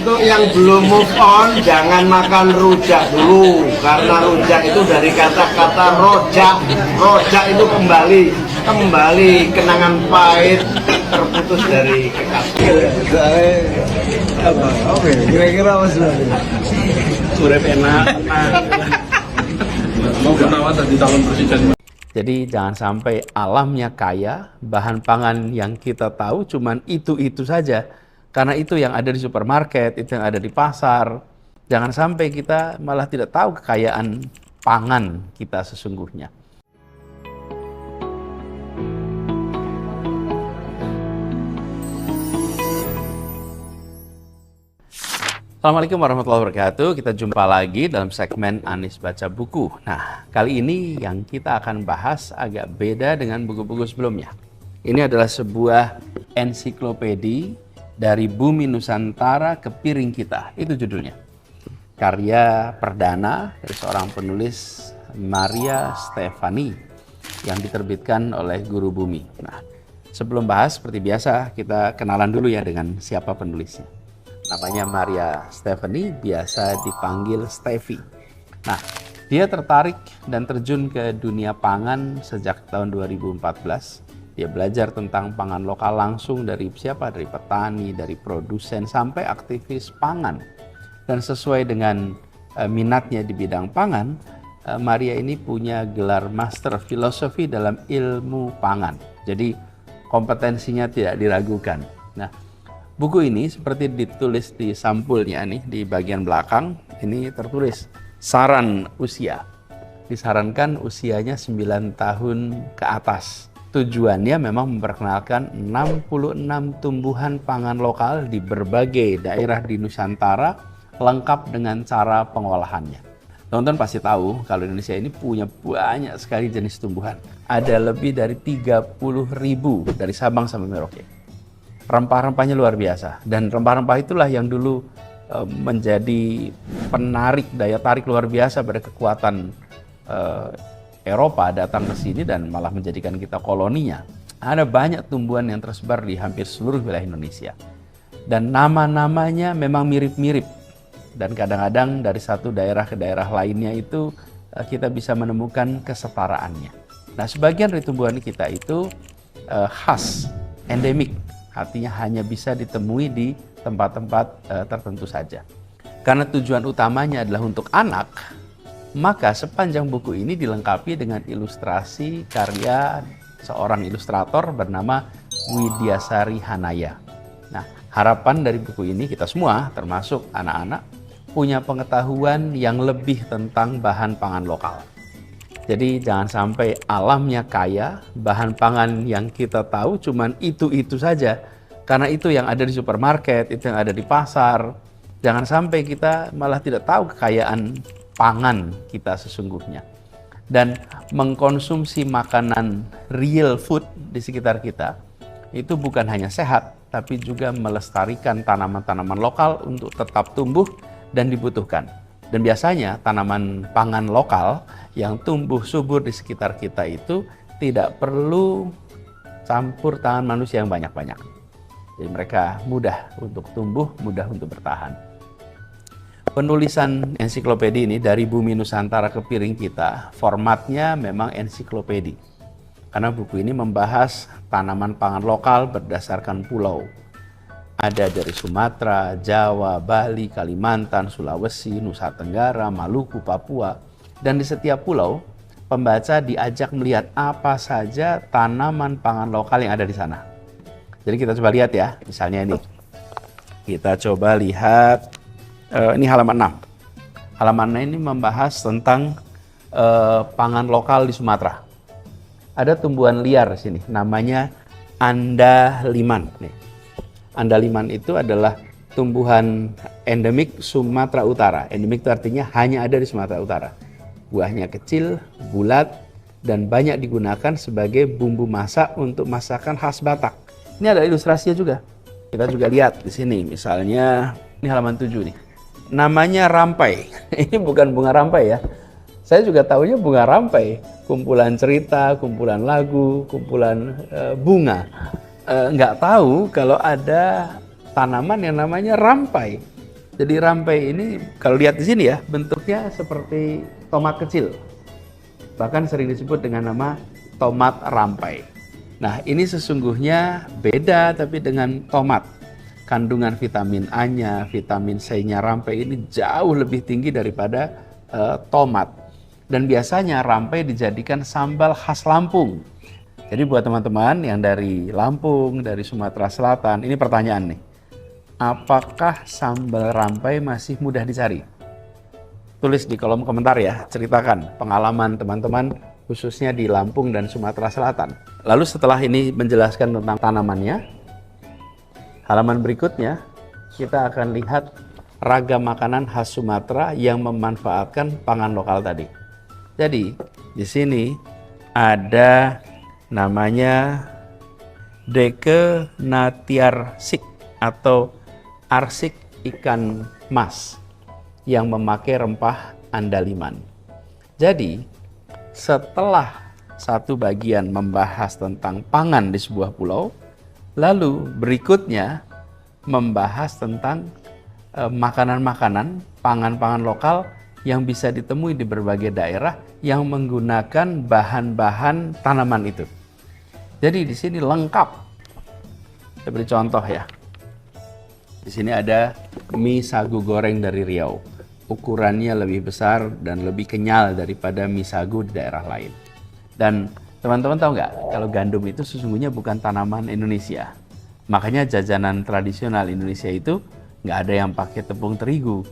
Untuk yang belum move on, jangan makan rujak dulu, karena rujak itu dari kata-kata rojak. Rojak itu kembali kenangan pahit terputus dari kekasih. Apa? Oke, kira-kira apa sebenarnya? Urip enak. Mau kenawat jadi calon presiden. Jadi jangan sampai alamnya kaya, bahan pangan yang kita tahu cuman itu-itu saja. Karena itu yang ada di supermarket, itu yang ada di pasar. Jangan sampai kita malah tidak tahu kekayaan pangan kita sesungguhnya. Assalamualaikum warahmatullahi wabarakatuh. Kita jumpa lagi dalam segmen Anies Baca Buku. Nah, kali ini yang kita akan bahas agak beda dengan buku-buku sebelumnya. Ini adalah sebuah ensiklopedi dari Bumi Nusantara ke Piring Kita. Itu judulnya. Karya perdana dari seorang penulis, Maria Stefani, yang diterbitkan oleh Guru Bumi. Nah, sebelum bahas, seperti biasa, kita kenalan dulu ya dengan siapa penulisnya. Namanya Maria Stefani, biasa dipanggil Steffi. Nah, dia tertarik dan terjun ke dunia pangan sejak tahun 2014. Dia belajar tentang pangan lokal langsung dari siapa? Dari petani, dari produsen, sampai aktivis pangan. Dan sesuai dengan minatnya di bidang pangan, Maria ini punya gelar Master Filosofi dalam ilmu pangan. Jadi kompetensinya tidak diragukan. Nah, buku ini seperti ditulis di sampulnya nih, di bagian belakang, ini tertulis saran usia. Disarankan usianya 9 tahun ke atas. Tujuannya memang memperkenalkan 66 tumbuhan pangan lokal di berbagai daerah di Nusantara, lengkap dengan cara pengolahannya. Teman-teman pasti tahu kalau Indonesia ini punya banyak sekali jenis tumbuhan. Ada lebih dari 30.000 dari Sabang sampai Merauke. Rempah-rempahnya luar biasa, dan rempah-rempah itulah yang dulu menjadi penarik, daya tarik luar biasa pada kekuatan Eropa datang ke sini dan malah menjadikan kita koloninya. Ada banyak tumbuhan yang tersebar di hampir seluruh wilayah Indonesia, dan nama-namanya memang mirip-mirip, dan kadang-kadang dari satu daerah ke daerah lainnya itu kita bisa menemukan kesetaraannya. Nah, sebagian dari tumbuhan kita itu khas, endemik. Artinya hanya bisa ditemui di tempat-tempat tertentu saja. Karena tujuan utamanya adalah untuk anak, maka sepanjang buku ini dilengkapi dengan ilustrasi karya seorang ilustrator bernama Widyasari Hanaya. Nah, harapan dari buku ini kita semua, termasuk anak-anak, punya pengetahuan yang lebih tentang bahan pangan lokal. Jadi jangan sampai alamnya kaya, bahan pangan yang kita tahu cuman itu-itu saja. Karena itu yang ada di supermarket, itu yang ada di pasar. Jangan sampai kita malah tidak tahu kekayaan pangan kita sesungguhnya. Dan mengkonsumsi makanan real food di sekitar kita, itu bukan hanya sehat, tapi juga melestarikan tanaman-tanaman lokal untuk tetap tumbuh dan dibutuhkan. Dan biasanya tanaman pangan lokal yang tumbuh subur di sekitar kita itu tidak perlu campur tangan manusia yang banyak-banyak. Jadi mereka mudah untuk tumbuh, mudah untuk bertahan. Penulisan ensiklopedi ini dari Bumi Nusantara ke Piring Kita, formatnya memang ensiklopedi. Karena buku ini membahas tanaman pangan lokal berdasarkan pulau. Ada dari Sumatera, Jawa, Bali, Kalimantan, Sulawesi, Nusa Tenggara, Maluku, Papua. Dan di setiap pulau, pembaca diajak melihat apa saja tanaman pangan lokal yang ada di sana. Jadi kita coba lihat ya, misalnya ini. Kita coba lihat, ini halaman 6. Halaman 6 ini membahas tentang pangan lokal di Sumatera. Ada tumbuhan liar di sini, namanya andaliman. Nih. Andaliman itu adalah tumbuhan endemik Sumatera Utara. Endemik itu artinya hanya ada di Sumatera Utara. Buahnya kecil, bulat, dan banyak digunakan sebagai bumbu masak untuk masakan khas Batak. Ini ada ilustrasinya juga. Kita juga lihat di sini, misalnya ini halaman 7 nih. Namanya rampai. Ini bukan bunga rampai ya. Saya juga tahunya bunga rampai. Kumpulan cerita, kumpulan lagu, kumpulan bunga. Nggak tahu kalau ada tanaman yang namanya rampai. Jadi rampai ini kalau lihat di sini ya, bentuknya seperti tomat kecil. Bahkan sering disebut dengan nama tomat rampai. Nah, ini sesungguhnya beda tapi dengan tomat. Kandungan vitamin A-nya, vitamin C-nya rampai ini jauh lebih tinggi daripada tomat. Dan biasanya rampai dijadikan sambal khas Lampung. Jadi buat teman-teman yang dari Lampung, dari Sumatera Selatan, ini pertanyaan nih. Apakah sambal rampai masih mudah dicari? Tulis di kolom komentar ya, ceritakan pengalaman teman-teman khususnya di Lampung dan Sumatera Selatan. Lalu setelah ini menjelaskan tentang tanamannya, halaman berikutnya kita akan lihat ragam makanan khas Sumatera yang memanfaatkan pangan lokal tadi. Jadi di sini ada namanya Deke Natiarsik atau arsik ikan mas yang memakai rempah andaliman. Jadi setelah satu bagian membahas tentang pangan di sebuah pulau, lalu berikutnya membahas tentang makanan-makanan, pangan-pangan lokal yang bisa ditemui di berbagai daerah yang menggunakan bahan-bahan tanaman itu. Jadi di sini lengkap. Saya beri contoh ya. Di sini ada mie sagu goreng dari Riau. Ukurannya lebih besar dan lebih kenyal daripada mie sagu di daerah lain. Dan teman-teman tahu nggak, kalau gandum itu sesungguhnya bukan tanaman Indonesia. Makanya jajanan tradisional Indonesia itu nggak ada yang pakai tepung terigu.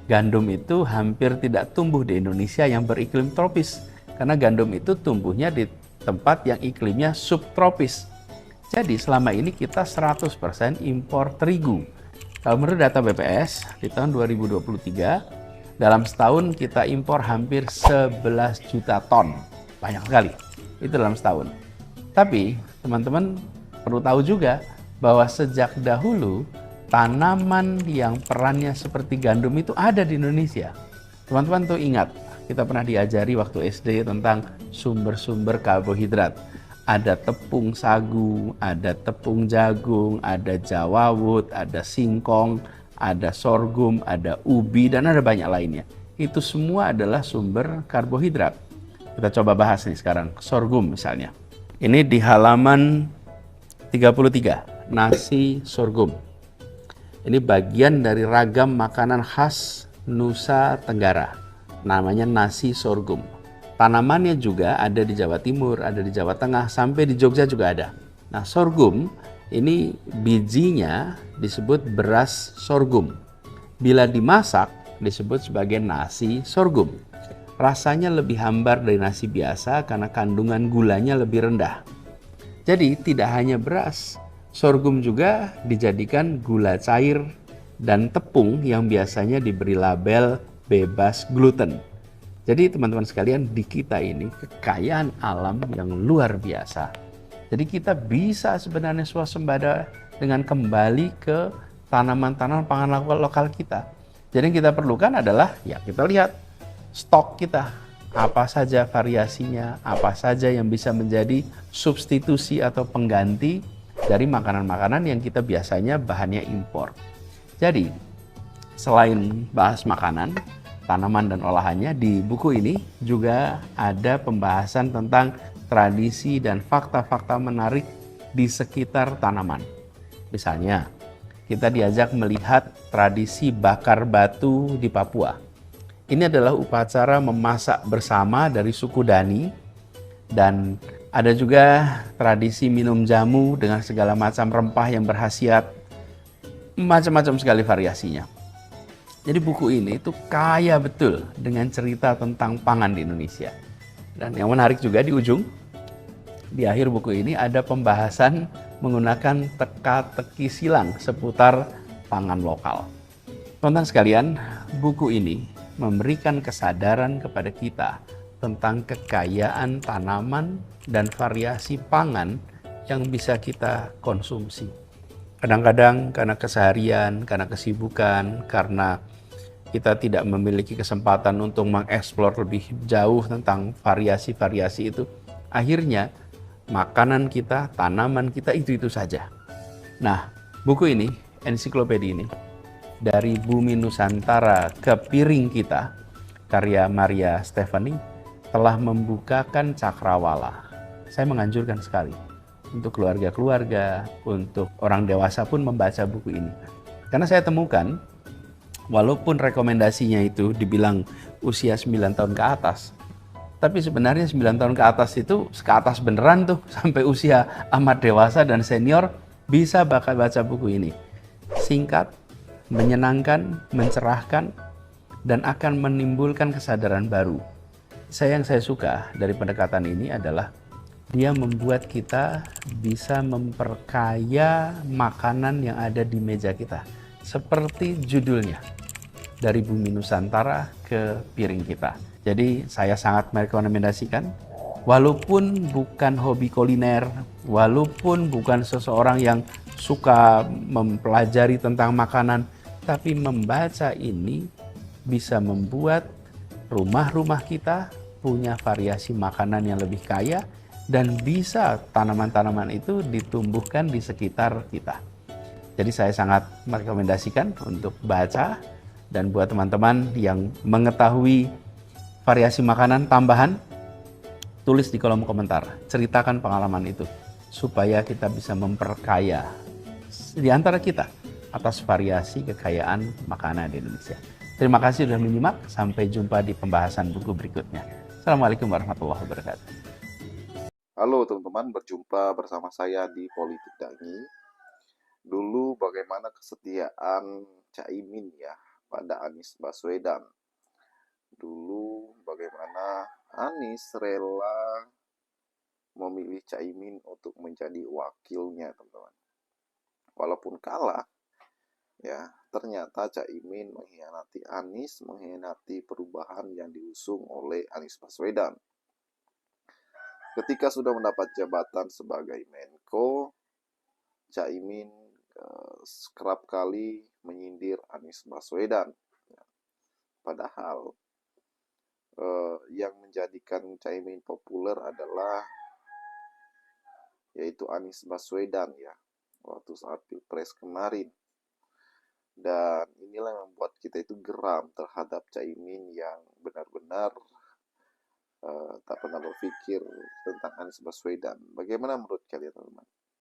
Gandum itu hampir tidak tumbuh di Indonesia yang beriklim tropis. Karena gandum itu tumbuhnya di tempat yang iklimnya subtropis. Jadi selama ini kita 100% impor terigu. Kalau menurut data BPS, di tahun 2023, dalam setahun kita impor hampir 11 juta ton. Banyak sekali, itu dalam setahun. Tapi teman-teman perlu tahu juga bahwa sejak dahulu tanaman yang perannya seperti gandum itu ada di Indonesia. Teman-teman tuh ingat, kita pernah diajari waktu SD tentang sumber-sumber karbohidrat. Ada tepung sagu, ada tepung jagung, ada jawawut, ada singkong, ada sorghum, ada ubi, dan ada banyak lainnya. Itu semua adalah sumber karbohidrat. Kita coba bahas nih sekarang, sorghum misalnya. Ini di halaman 33, nasi sorghum. Ini bagian dari ragam makanan khas Nusa Tenggara, namanya nasi sorghum. Tanamannya juga ada di Jawa Timur, ada di Jawa Tengah, sampai di Jogja juga ada. Nah, sorghum ini bijinya disebut beras sorghum. Bila dimasak disebut sebagai nasi sorghum. Rasanya lebih hambar dari nasi biasa karena kandungan gulanya lebih rendah. Jadi tidak hanya beras, sorghum juga dijadikan gula cair dan tepung yang biasanya diberi label bebas gluten. Jadi teman-teman sekalian, di kita ini kekayaan alam yang luar biasa. Jadi kita bisa sebenarnya swasembada dengan kembali ke tanaman-tanaman pangan lokal kita. Jadi yang kita perlukan adalah ya kita lihat stok kita, apa saja variasinya, apa saja yang bisa menjadi substitusi atau pengganti dari makanan-makanan yang kita biasanya bahannya impor. Jadi selain bahas makanan, tanaman dan olahannya, di buku ini juga ada pembahasan tentang tradisi dan fakta-fakta menarik di sekitar tanaman. Misalnya, kita diajak melihat tradisi bakar batu di Papua. Ini adalah upacara memasak bersama dari suku Dani, dan ada juga tradisi minum jamu dengan segala macam rempah yang berkhasiat, macam-macam sekali variasinya. Jadi buku ini itu kaya betul dengan cerita tentang pangan di Indonesia. Dan yang menarik juga di ujung, di akhir buku ini ada pembahasan menggunakan teka-teki silang seputar pangan lokal. Teman-teman sekalian, buku ini memberikan kesadaran kepada kita tentang kekayaan tanaman dan variasi pangan yang bisa kita konsumsi. Kadang-kadang karena keseharian, karena kesibukan, karena kita tidak memiliki kesempatan untuk mengeksplor lebih jauh tentang variasi-variasi itu, akhirnya makanan kita, tanaman kita itu saja. Nah, buku ini, ensiklopedia ini, dari bumi Nusantara ke piring kita, karya Maria Stephanie, telah membukakan cakrawala. Saya menganjurkan sekali untuk keluarga-keluarga, untuk orang dewasa pun membaca buku ini. Karena saya temukan, walaupun rekomendasinya itu dibilang usia 9 tahun ke atas, tapi sebenarnya 9 tahun ke atas itu ke atas beneran tuh, sampai usia amat dewasa dan senior bisa bakal baca buku ini. Singkat, menyenangkan, mencerahkan, dan akan menimbulkan kesadaran baru. Yang saya suka dari pendekatan ini adalah dia membuat kita bisa memperkaya makanan yang ada di meja kita. Seperti judulnya, dari bumi Nusantara ke piring kita. Jadi saya sangat merekomendasikan, walaupun bukan hobi kuliner, walaupun bukan seseorang yang suka mempelajari tentang makanan, tapi membaca ini bisa membuat rumah-rumah kita punya variasi makanan yang lebih kaya, dan bisa tanaman-tanaman itu ditumbuhkan di sekitar kita. Jadi saya sangat merekomendasikan untuk baca, dan buat teman-teman yang mengetahui variasi makanan tambahan, tulis di kolom komentar, ceritakan pengalaman itu, supaya kita bisa memperkaya di antara kita atas variasi kekayaan makanan di Indonesia. Terima kasih sudah menyimak, sampai jumpa di pembahasan buku berikutnya. Assalamualaikum warahmatullahi wabarakatuh. Halo teman-teman, berjumpa bersama saya di Politik Dangi. Dulu bagaimana kesetiaan Caimin ya pada Anies Baswedan. Dulu bagaimana Anies rela memilih Caimin untuk menjadi wakilnya, teman-teman. Walaupun kalah, ya ternyata Caimin mengkhianati Anies, mengkhianati perubahan yang diusung oleh Anies Baswedan. Ketika sudah mendapat jabatan sebagai Menko, Caimin kerap kali menyindir Anies Baswedan. Padahal yang menjadikan Caimin populer adalah yaitu Anies Baswedan ya, waktu saat Pilpres kemarin. Dan inilah yang membuat kita itu geram terhadap Caimin yang benar-benar tak pernah berpikir tentang Anies Baswedan. Bagaimana menurut kalian, teman-teman?